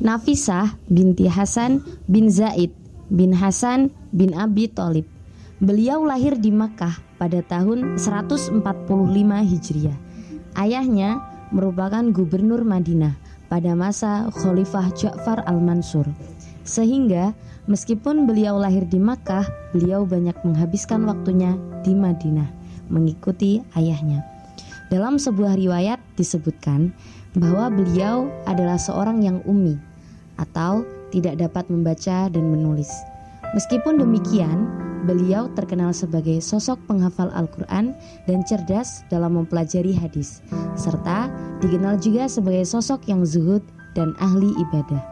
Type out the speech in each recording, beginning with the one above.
Nafisah binti Hasan bin Zaid bin Hasan bin Abi Thalib. Beliau lahir di Makkah pada tahun 145 Hijriah. Ayahnya merupakan gubernur Madinah pada masa Khalifah Ja'far al-Mansur. Sehingga meskipun beliau lahir di Makkah, beliau banyak menghabiskan waktunya di Madinah mengikuti ayahnya. Dalam sebuah riwayat disebutkan bahwa beliau adalah seorang yang ummi atau tidak dapat membaca dan menulis. Meskipun demikian, beliau terkenal sebagai sosok penghafal Al-Quran dan cerdas dalam mempelajari hadis, serta dikenal juga sebagai sosok yang zuhud dan ahli ibadah.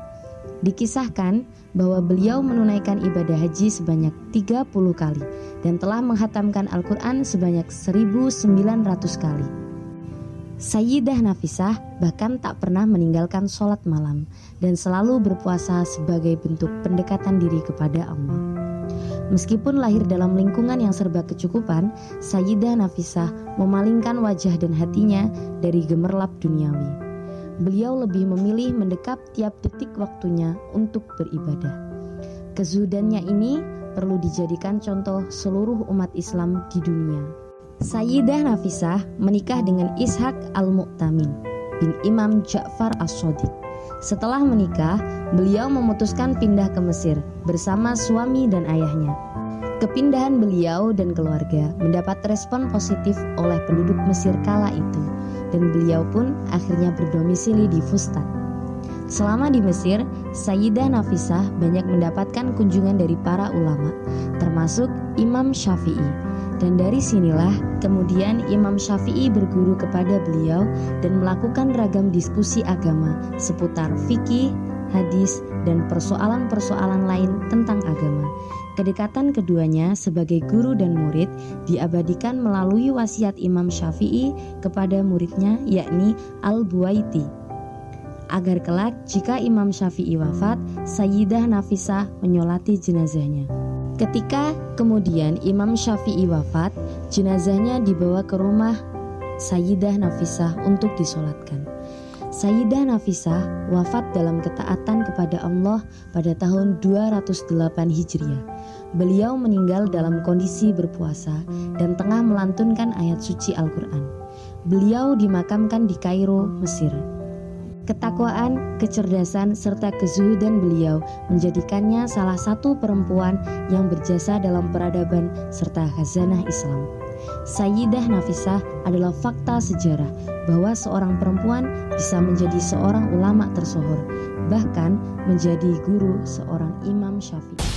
Dikisahkan bahwa beliau menunaikan ibadah haji sebanyak 30 kali dan telah menghatamkan Al-Quran sebanyak 1.900 kali. Sayyidah Nafisah bahkan tak pernah meninggalkan sholat malam dan selalu berpuasa sebagai bentuk pendekatan diri kepada Allah. Meskipun lahir dalam lingkungan yang serba kecukupan, Sayyidah Nafisah memalingkan wajah dan hatinya dari gemerlap duniawi. Beliau lebih memilih mendekap tiap detik waktunya untuk beribadah. Kezuhudannya ini perlu dijadikan contoh seluruh umat Islam di dunia. Sayyidah Nafisah menikah dengan Ishaq al-Mu'tamin bin Imam Ja'far as-Shadiq. Setelah menikah, beliau memutuskan pindah ke Mesir bersama suami dan ayahnya. Kepindahan beliau dan keluarga mendapat respon positif oleh penduduk Mesir kala itu, dan beliau pun akhirnya berdomisili di Fustat. Selama di Mesir, Sayyidah Nafisah banyak mendapatkan kunjungan dari para ulama, termasuk Imam Syafi'i. Dan dari sinilah kemudian Imam Syafi'i berguru kepada beliau dan melakukan ragam diskusi agama seputar fikih, hadis, dan persoalan-persoalan lain tentang agama. Kedekatan keduanya sebagai guru dan murid diabadikan melalui wasiat Imam Syafi'i kepada muridnya, yakni Al-Buwaiti, agar kelak jika Imam Syafi'i wafat, Sayyidah Nafisah menyolati jenazahnya. Ketika kemudian Imam Syafi'i wafat, jenazahnya dibawa ke rumah Sayyidah Nafisah untuk disolatkan. Sayyidah Nafisah wafat dalam ketaatan kepada Allah pada tahun 208 Hijriah. Beliau meninggal dalam kondisi berpuasa dan tengah melantunkan ayat suci Al-Quran. Beliau dimakamkan di Kairo, Mesir. Ketakwaan, kecerdasan, serta kezuhudan beliau menjadikannya salah satu perempuan yang berjasa dalam peradaban serta khazanah Islam. Sayyidah Nafisah adalah fakta sejarah bahwa seorang perempuan bisa menjadi seorang ulama tersohor, bahkan menjadi guru seorang Imam Syafi'i.